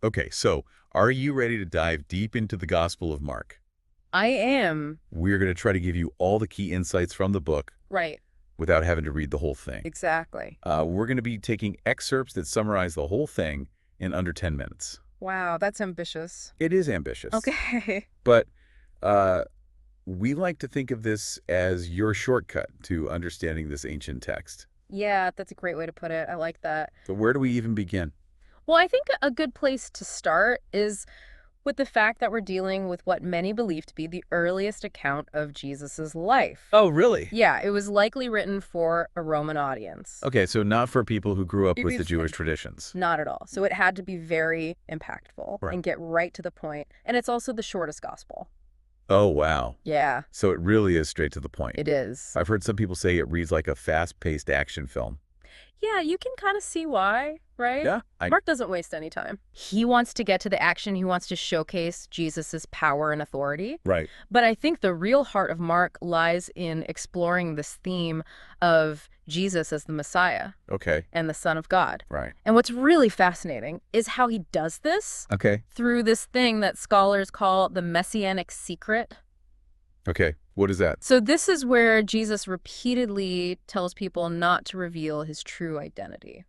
Okay, so are you ready to dive deep into the Gospel of Mark? I am. We're going to try to give you all the key insights from the book Right. without having to read the whole thing. Exactly. We're going to be taking excerpts that summarize the whole thing in under 10 minutes. Wow, that's ambitious. It is ambitious, Okay. but uh, we like to think of this as your shortcut to understanding this ancient text. Yeah, that's a great way to put it. I like that. So where do we even begin? Well, I think a good place to start is with the fact that we're dealing with what many believe to be the earliest account of Jesus's life. Oh, really? Yeah, it was likely written for a Roman audience. Okay, so not for people who grew up with the Seriously. Jewish traditions. Not at all. So it had to be very impactful Right. and get right to the point. And it's also the shortest gospel. Oh, wow. Yeah, So it really is straight to the point. it is. I've heard some people say it reads like a fast-paced action film. Yeah, you can kind of see why, right? Yeah, Mark doesn't waste any time. He wants to get to the action. He wants to showcase Jesus's power and authority. right. But I think the real heart of Mark lies in exploring this theme of Jesus as the Messiah Okay, and the Son of God. right. And what's really fascinating is how he does this Okay, through this thing that scholars call the messianic secret. okay. What is that? So this is where Jesus repeatedly tells people not to reveal his true identity.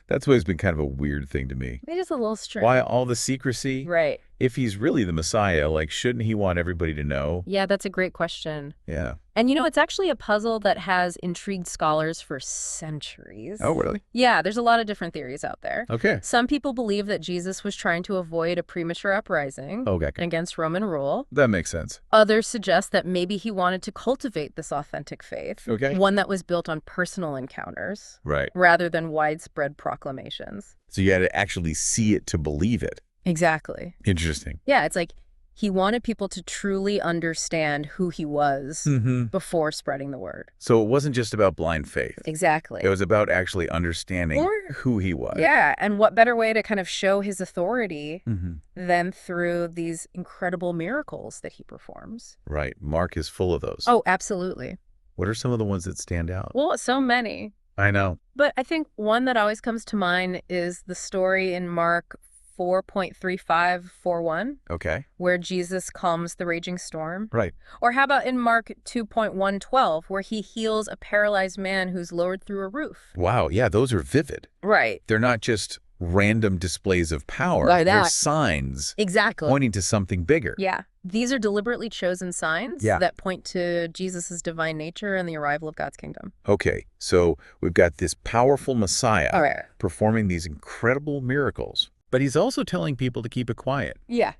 That's always been kind of a weird thing to me. It is a little strange. Why all the secrecy? Right. If he's really the Messiah, like, shouldn't he want everybody to know? Yeah, that's a great question. Yeah. And it's actually a puzzle that has intrigued scholars for centuries. Oh, really? Yeah, there's a lot of different theories out there. Okay. Some people believe that Jesus was trying to avoid a premature uprising Okay. against Roman rule. That makes sense. Others suggest that maybe he wanted to cultivate this authentic faith, Okay. one that was built on personal encounters Right. rather than widespread proclamations. So you had to actually see it to believe it. Exactly. Interesting. Yeah, it's like he wanted people to truly understand who he was Mm-hmm. before spreading the word. So it wasn't just about blind faith. Exactly. It was about actually understanding Or- who he was. Yeah, and what better way to kind of show his authority Mm-hmm. than through these incredible miracles that he performs? Right. Mark is full of those. Oh, absolutely. What are some of the ones that stand out? Well, so many. I know. But I think one that always comes to mind is the story in Mark 4.3541, Okay. where Jesus calms the raging storm. Right. Or how about in Mark 2.112, where he heals a paralyzed man who's lowered through a roof? Wow. Yeah, those are vivid. Right. They're not just random displays of power. Like They're that. signs Exactly. pointing to something bigger. Yeah. These are deliberately chosen signs Yeah. that point to Jesus' divine nature and the arrival of God's kingdom. Okay, so we've got this powerful Messiah All right. performing these incredible miracles, but he's also telling people to keep it quiet. Yeah.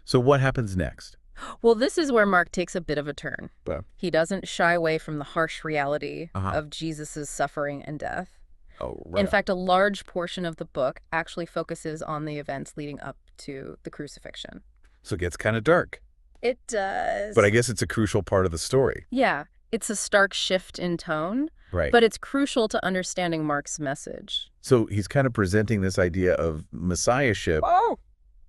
So what happens next? Well, this is where Mark takes a bit of a turn. But, He doesn't shy away from the harsh reality Uh-huh. of Jesus' suffering and death. oh, right. In fact, a large portion of the book actually focuses on the events leading up to the crucifixion. So it gets kind of dark, It does. but I guess it's a crucial part of the story. Yeah, it's a stark shift in tone, Right. but it's crucial to understanding Mark's message. So he's kind of presenting this idea of messiahship, Oh!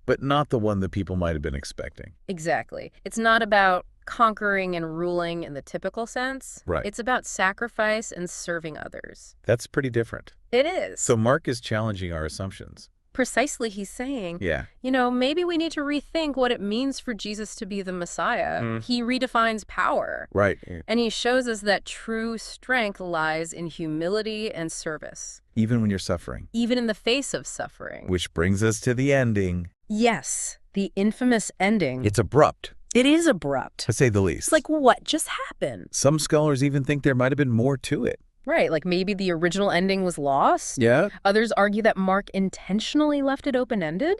but not the one that people might have been expecting. Exactly. It's not about conquering and ruling in the typical sense. Right. It's about sacrifice and serving others. That's pretty different. It is. So Mark is challenging our assumptions. Precisely, he's saying, Yeah. maybe we need to rethink what it means for Jesus to be the Messiah. Mm. He redefines power. Right. And he shows us that true strength lies in humility and service, Even when you're suffering. even in the face of suffering. Which brings us to the ending. Yes, the infamous ending. It's abrupt, It is abrupt. to say the least. It's like, what just happened? Some scholars even think there might have been more to it. Right, like maybe the original ending was lost. Yeah? Others argue that Mark intentionally left it open-ended.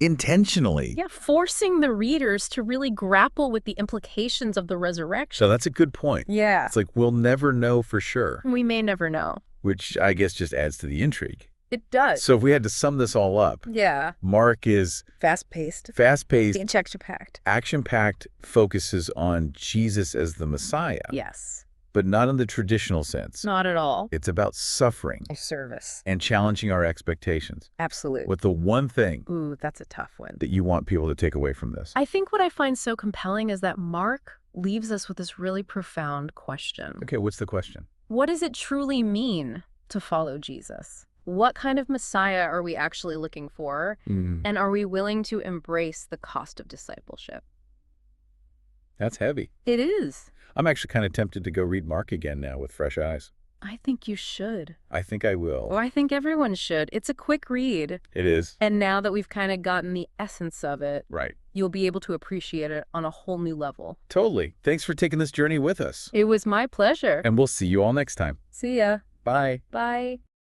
Intentionally. Yeah, forcing the readers to really grapple with the implications of the resurrection. So that's a good point. Yeah. It's like we'll never know for sure, We may never know. which I guess just adds to the intrigue. It does. So if we had to sum this all up, Yeah. Mark is Fast-paced. fast-paced, Action-packed. action-packed, focuses on Jesus as the Messiah, Yes. but not in the traditional sense. Not at all. It's about suffering Service. and challenging our expectations. Absolute. With the one thing Ooh, that's a tough one. that you want people to take away from this. I think what I find so compelling is that Mark leaves us with this really profound question. Okay, what's the question? What does it truly mean to follow Jesus? What kind of Messiah are we actually looking for? Mm, And are we willing to embrace the cost of discipleship? that's heavy. It is. I'm actually kind of tempted to go read Mark again now with fresh eyes. I think you should. I think I will. Well, I think everyone should. It's a quick read. It is. And now that we've kind of gotten the essence of it, Right. you'll be able to appreciate it on a whole new level. Totally. Thanks for taking this journey with us. It was my pleasure. And we'll see you all next time. See ya. Bye. Bye.